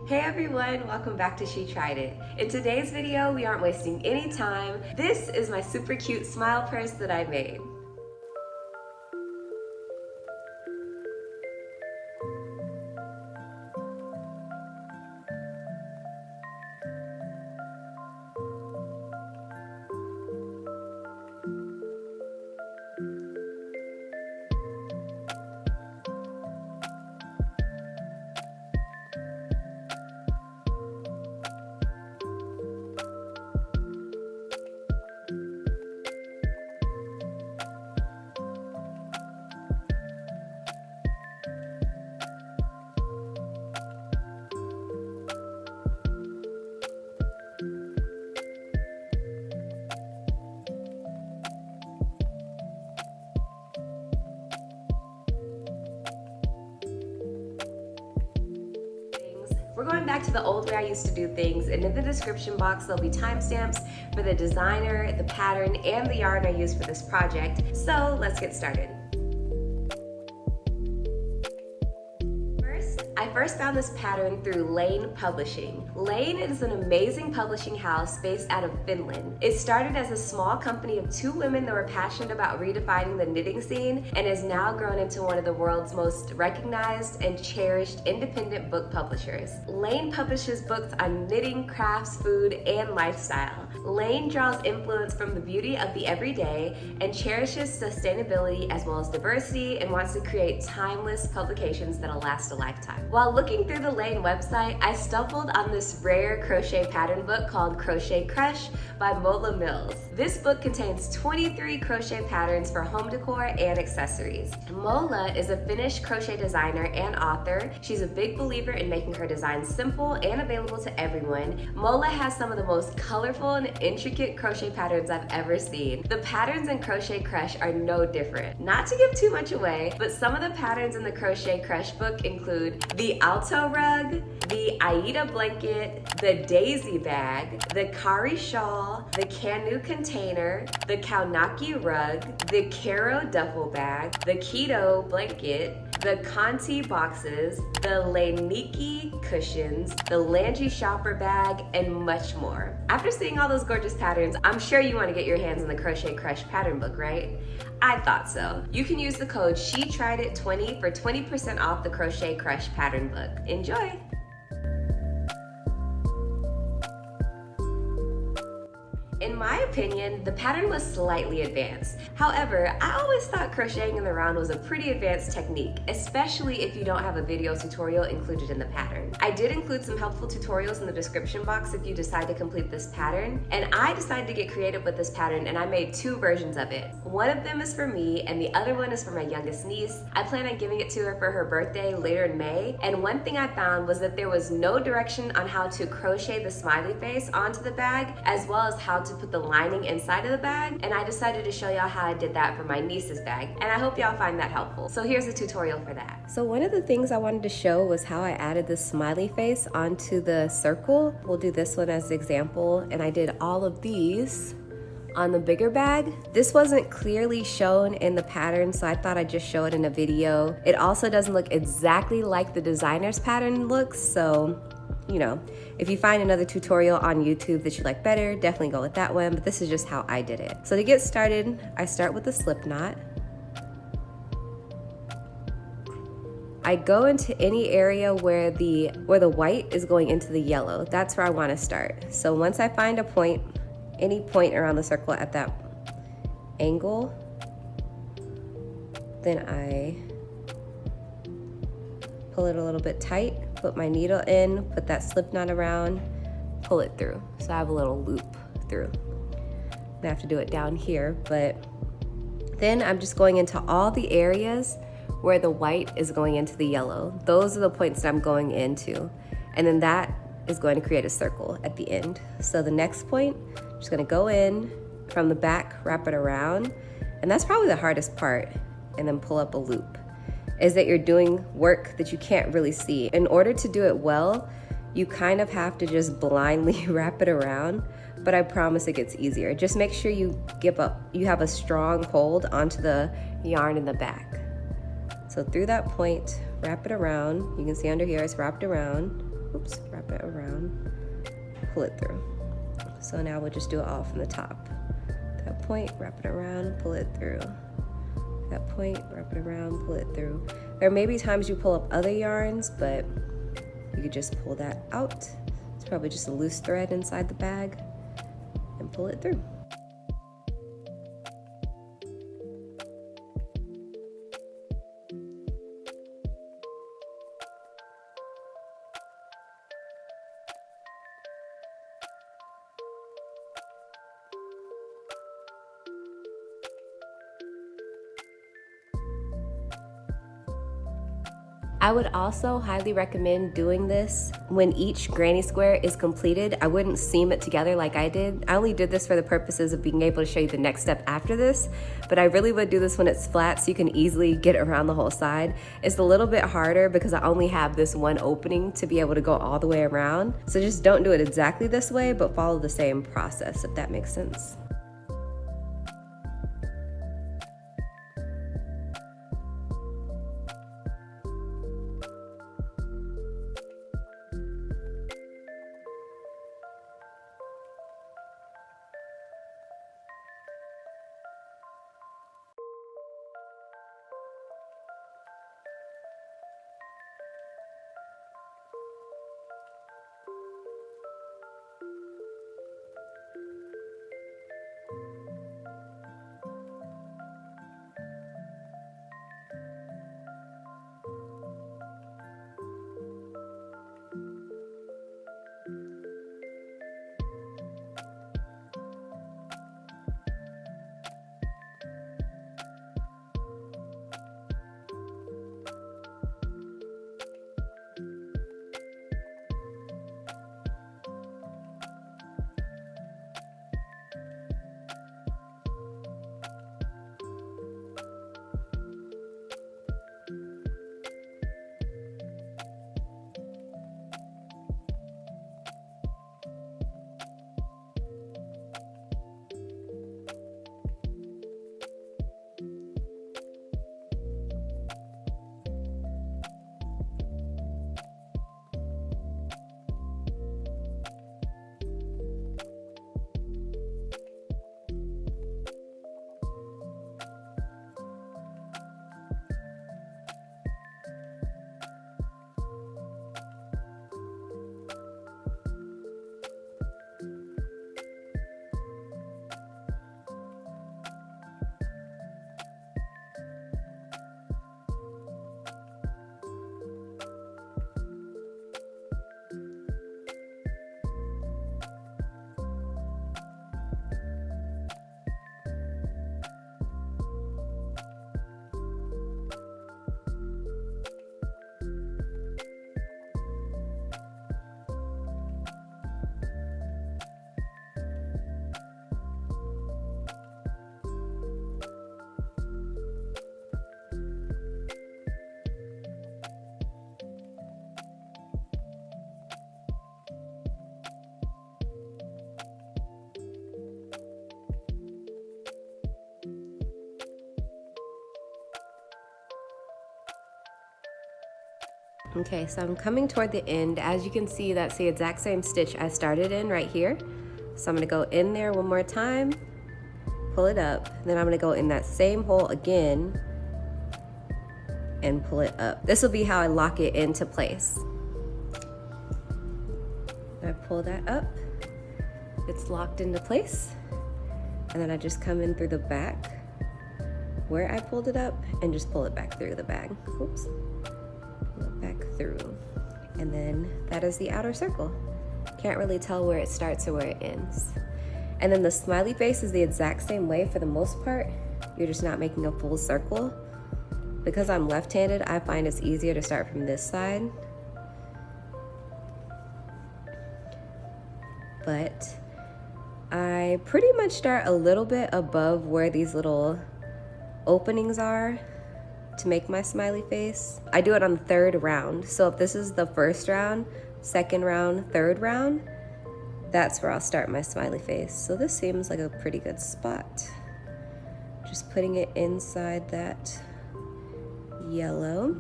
Hey everyone, welcome back to She Tried It. In today's video, we aren't wasting any time. This is my super cute smile purse that I made. We're going back to the old way I used to do things, and in the description box there'll be timestamps for the designer, the pattern, and the yarn I used for this project. So let's get started. I first found this pattern through Lane Publishing. Lane is an amazing publishing house based out of Finland. It started as a small company of two women that were passionate about redefining the knitting scene and has now grown into one of the world's most recognized and cherished independent book publishers. Lane publishes books on knitting, crafts, food, and lifestyle. Lane draws influence from the beauty of the everyday and cherishes sustainability as well as diversity and wants to create timeless publications that'll last a lifetime. While looking through the Lane website, I stumbled on this rare crochet pattern book called Crochet Crush by Mola Mills. This book contains 23 crochet patterns for home decor and accessories. Mola is a Finnish crochet designer and author. She's a big believer in making her designs simple and available to everyone. Mola has some of the most colorful and intricate crochet patterns I've ever seen. The patterns in Crochet Crush are no different. Not to give too much away, but some of the patterns in the Crochet Crush book include the Alto rug, the Aida blanket, the daisy bag, the Kari shawl, the Canoe container, the Kaunaki rug, the Caro duffel bag, the Keto blanket, the Conti boxes, the Leiniki cushions, the Langi shopper bag, and much more. After seeing all those gorgeous patterns, I'm sure you want to get your hands on the Crochet Crush pattern book, right? I thought so. You can use the code SheTriedIt20 for 20% off the Crochet Crush pattern book. Enjoy! In my opinion, the pattern was slightly advanced. However, I always thought crocheting in the round was a pretty advanced technique, especially if you don't have a video tutorial included in the pattern. I did include some helpful tutorials in the description box if you decide to complete this pattern, and I decided to get creative with this pattern and I made two versions of it. One of them is for me and the other one is for my youngest niece. I plan on giving it to her for her birthday later in May, and one thing I found was that there was no direction on how to crochet the smiley face onto the bag, as well as how to put the lining inside of the bag, and I decided to show y'all how I did that for my niece's bag, and I hope y'all find that helpful. So here's a tutorial for that. So one of the things I wanted to show was how I added the smiley face onto the circle. We'll do this one as an example, and I did all of these on the bigger bag. This wasn't clearly shown in the pattern, so I thought I'd just show it in a video. It also doesn't look exactly like the designer's pattern looks, so you know, if you find another tutorial on YouTube that you like better, definitely go with that one, but this is just how I did it. So to get started, I start with the slip knot. I go into any area where the white is going into the yellow. That's where I want to start. So once I find a point, any point around the circle at that angle, then I pull it a little bit tight, put my needle in, put that slip knot around, pull it through. So I have a little loop through. I have to do it down here, but then I'm just going into all the areas where the white is going into the yellow. Those are the points that I'm going into. And then that is going to create a circle at the end. So the next point, I'm just gonna go in from the back, wrap it around, and that's probably the hardest part, and then pull up a loop. Is that you're doing work that you can't really see. In order to do it well, you kind of have to just blindly wrap it around, but I promise it gets easier. Just make sure you have a strong hold onto the yarn in the back. So through that point, wrap it around. You can see under here it's wrapped around. oops, wrap it around, pull it through. So now we'll just do it all from the top. That point, wrap it around, pull it through. That point, wrap it around, pull it through. There may be times you pull up other yarns, but you could just pull that out. It's probably just a loose thread inside the bag and pull it through. I would also highly recommend doing this when each granny square is completed. I wouldn't seam it together like I did. I only did this for the purposes of being able to show you the next step after this, but I really would do this when it's flat so you can easily get around the whole side. It's a little bit harder because I only have this one opening to be able to go all the way around. So just don't do it exactly this way, but follow the same process, if that makes sense. Okay, so I'm coming toward the end. As you can see, that's the exact same stitch I started in right here. So I'm gonna go in there one more time, pull it up, then I'm gonna go in that same hole again and pull it up. This will be how I lock it into place. I pull that up, it's locked into place, and then I just come in through the back where I pulled it up and just pull it back through the bag. Oops. Pull it back through. And then that is the outer circle. Can't really tell where it starts or where it ends. And then the smiley face is the exact same way for the most part. You're just not making a full circle. Because I'm left-handed, I find it's easier to start from this side. But I pretty much start a little bit above where these little openings are to make my smiley face. I do it on the third round. So if this is the first round, second round, third round, that's where I'll start my smiley face. So this seems like a pretty good spot. Just putting it inside that yellow.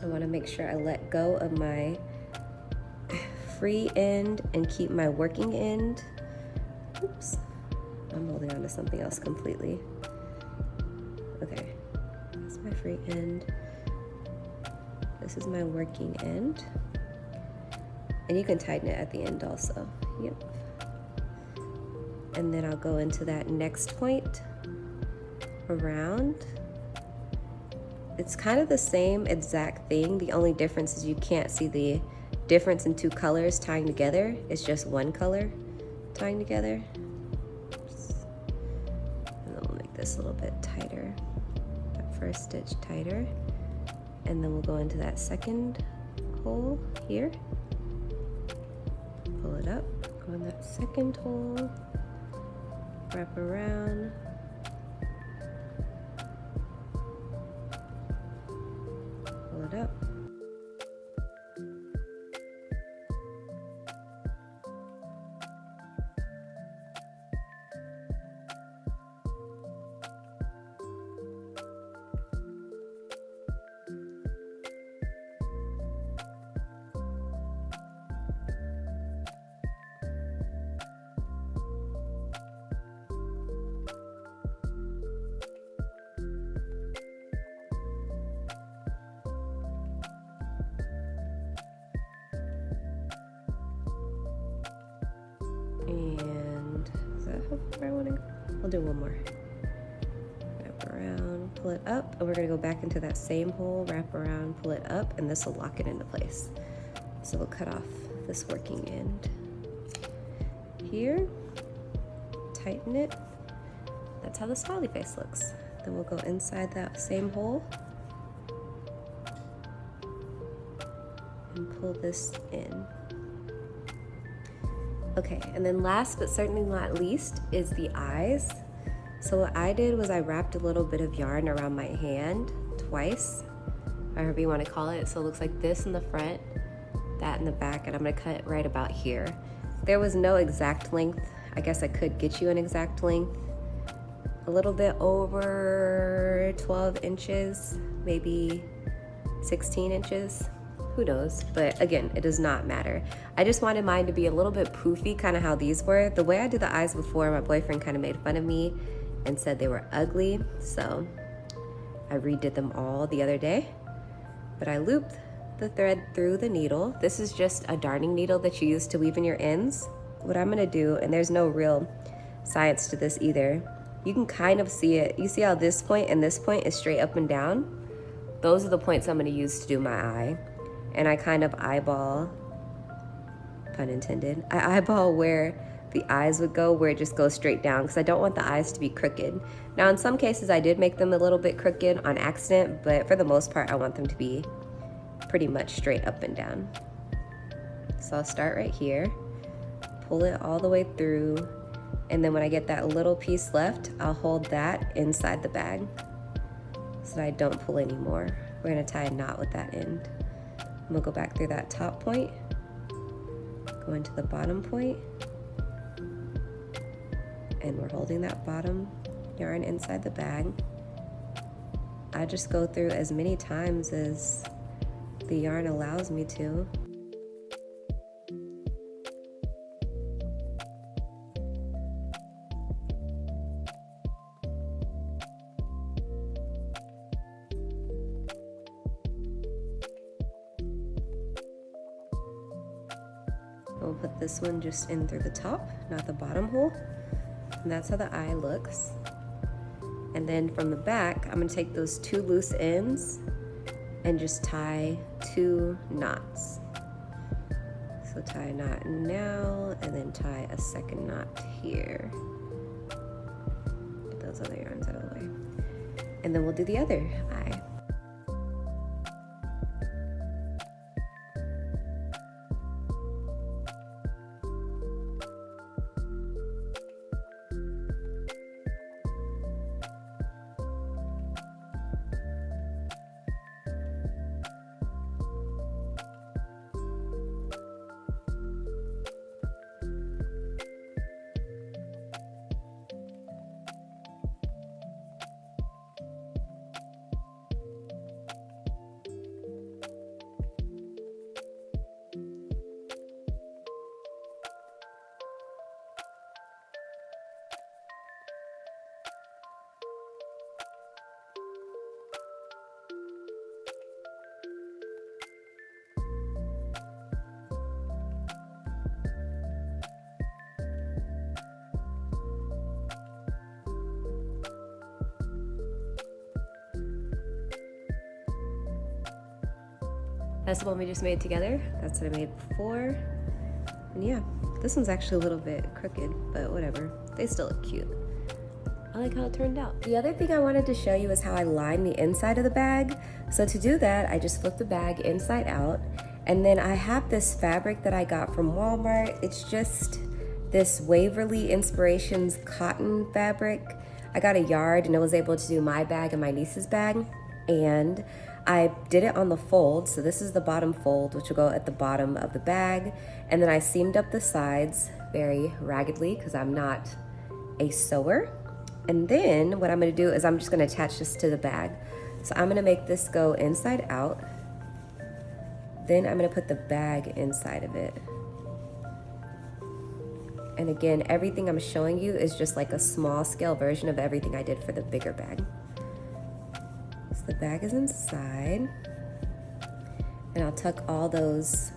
I want to make sure I let go of my free end and keep my working end. Oops, I'm holding on to something else completely. Okay, that's my free end. This is my working end. And you can tighten it at the end also. Yep. And then I'll go into that next point around. It's kind of the same exact thing. The only difference is you can't see the difference in two colors tying together. It's just one color tying together. And then we'll make this a little bit tighter. That first stitch tighter. And then we'll go into that second hole here. Pull it up, go in that second hole, wrap around. Pull it up. And is that how far I want to go? I'll do one more. Wrap around, pull it up, and we're gonna go back into that same hole, wrap around, pull it up, and this will lock it into place. So we'll cut off this working end here, tighten it. That's how the smiley face looks. Then we'll go inside that same hole and pull this in. Okay, and then last but certainly not least is the eyes. So what I did was I wrapped a little bit of yarn around my hand twice, however you want to call it. So it looks like this in the front, that in the back, and I'm gonna cut right about here. There was no exact length. I guess I could get you an exact length. A little bit over 12 inches, maybe 16 inches. Who knows? But again, it does not matter. I just wanted mine to be a little bit poofy, kind of how these were. The way I did the eyes before, my boyfriend kind of made fun of me and said they were ugly. So I redid them all the other day. But I looped the thread through the needle. This is just a darning needle that you use to weave in your ends. What I'm gonna do, and there's no real science to this either, you can kind of see it. You see how this point and this point is straight up and down? Those are the points I'm gonna use to do my eye. And I kind of eyeball, pun intended, I eyeball where the eyes would go, where it just goes straight down, because I don't want the eyes to be crooked. Now in some cases I did make them a little bit crooked on accident, but for the most part I want them to be pretty much straight up and down. So I'll start right here, pull it all the way through, and then when I get that little piece left, I'll hold that inside the bag so that I don't pull anymore. We're gonna tie a knot with that end. We'll go back through that top point, go into the bottom point, and we're holding that bottom yarn inside the bag. I just go through as many times as the yarn allows me to. We'll put this one just in through the top, not the bottom hole. And that's how the eye looks. And then from the back, I'm gonna take those two loose ends and just tie 2 knots. So tie a knot now, and then tie a second knot here. Get those other yarns out of the way. And then we'll do the other eye. That's the one we just made together. That's what I made before. And yeah, this one's actually a little bit crooked, but whatever. They still look cute. I like how it turned out. The other thing I wanted to show you is how I line the inside of the bag. So to do that, I just flip the bag inside out. And then I have this fabric that I got from Walmart. It's just this Waverly Inspirations cotton fabric. I got a yard and I was able to do my bag and my niece's bag. And I did it on the fold. So this is the bottom fold, which will go at the bottom of the bag. And then I seamed up the sides very raggedly because I'm not a sewer. And then what I'm gonna do is I'm just gonna attach this to the bag. So I'm gonna make this go inside out. Then I'm gonna put the bag inside of it. And again, everything I'm showing you is just like a small scale version of everything I did for the bigger bag. So the bag is inside. And I'll tuck all those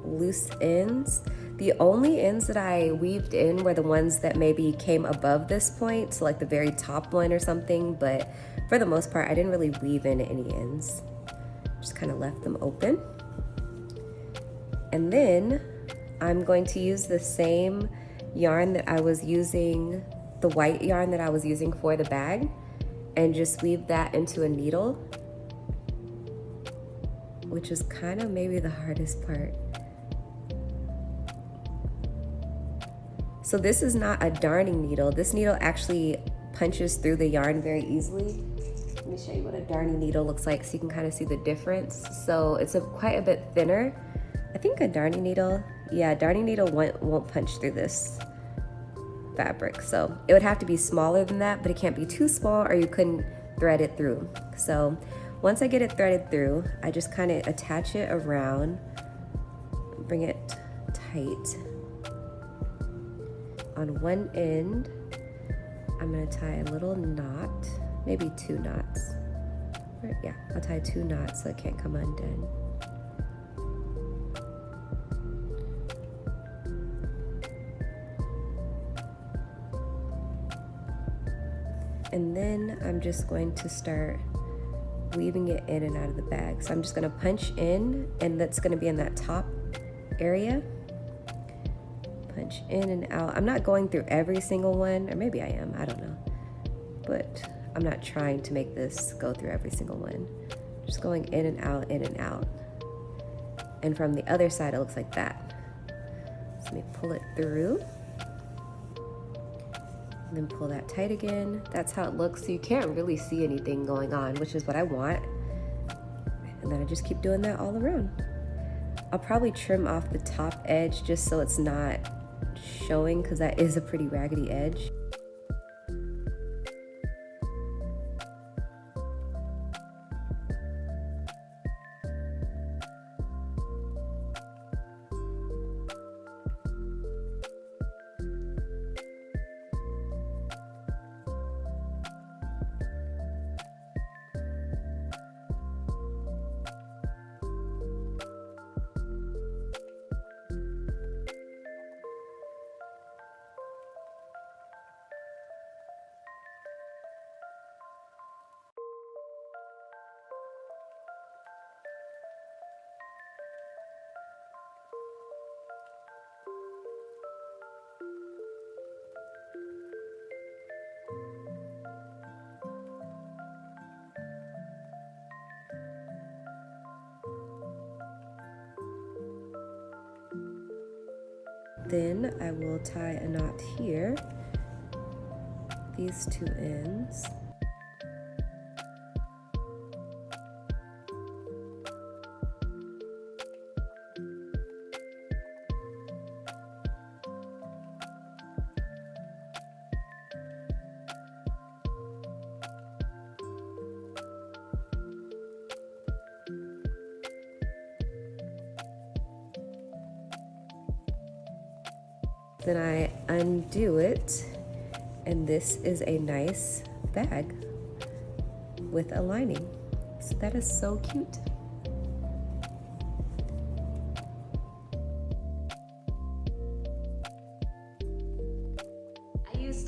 loose ends. The only ends that I weaved in were the ones that maybe came above this point, so like the very top one or something, but for the most part, I didn't really weave in any ends. Just kind of left them open. And then I'm going to use the same yarn that I was using, the white yarn that I was using for the bag, and just weave that into a needle, which is kind of maybe the hardest part. So this is not a darning needle. This needle actually punches through the yarn very easily. Let me show you what a darning needle looks like so you can kind of see the difference. So it's quite a bit thinner. I think a darning needle, yeah, a darning needle won't punch through this fabric. So it would have to be smaller than that, but it can't be too small or you couldn't thread it through. So once I get it threaded through, I just kind of attach it around, bring it tight. On one end, I'm gonna tie a little knot, maybe 2 knots. Yeah, I'll tie 2 knots so it can't come undone. And then I'm just going to start weaving it in and out of the bag. So I'm just gonna punch in, and that's gonna be in that top area. Punch in and out. I'm not going through every single one, or maybe I am, I don't know. But I'm not trying to make this go through every single one. Just going in and out, in and out. And from the other side, it looks like that. So let me pull it through. And then pull that tight again. That's how it looks. So you can't really see anything going on, which is what I want. And then I just keep doing that all around. I'll probably trim off the top edge just so it's not showing, because that is a pretty raggedy edge. Then I will tie a knot here, these 2 ends. Then I undo it, and this is a nice bag with a lining. So that is so cute.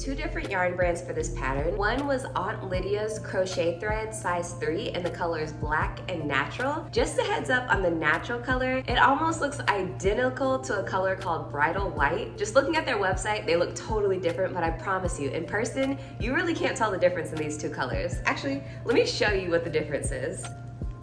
used 2 different yarn brands for this pattern. One was Aunt Lydia's crochet thread size 3 and the color is black and natural. Just a heads up on the natural color, it almost looks identical to a color called bridal white. Just looking at their website, they look totally different, but I promise you, in person, you really can't tell the difference in these 2 colors. Actually, let me show you what the difference is.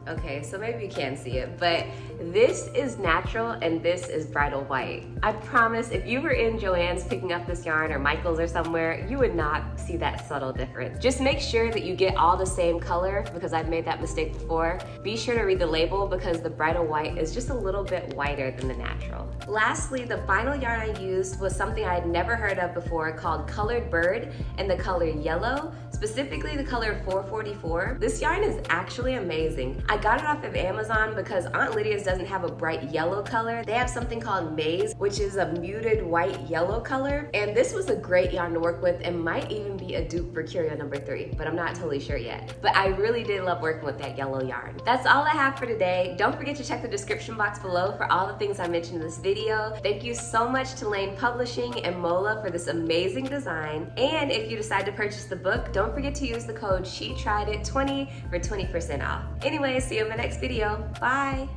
Okay, so maybe you can see it, but this is natural and this is bridal white. I promise if you were in Joann's picking up this yarn or Michael's or somewhere, you would not see that subtle difference. Just make sure that you get all the same color because I've made that mistake before. Be sure to read the label because the bridal white is just a little bit whiter than the natural. Lastly, the final yarn I used was something I had never heard of before called Colored Bird in the color yellow, specifically the color 444. This yarn is actually amazing. I got it off of Amazon because Aunt Lydia's doesn't have a bright yellow color. They have something called Maize, which is a muted white yellow color. And this was a great yarn to work with and might even be a dupe for Curio number 3, but I'm not totally sure yet. But I really did love working with that yellow yarn. That's all I have for today. Don't forget to check the description box below for all the things I mentioned in this video. Thank you so much to Lane Publishing and Mola for this amazing design. And if you decide to purchase the book, don't forget to use the code SheTriedIt20 for 20% off. Anyways, see you in the next video. Bye!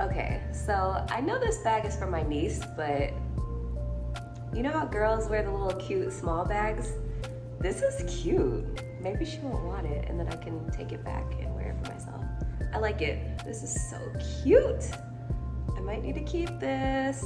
Okay, so I know this bag is for my niece, but you know how girls wear the little cute small bags? This is cute. Maybe she won't want it and then I can take it back and wear it for myself. I like it. This is so cute. I might need to keep this.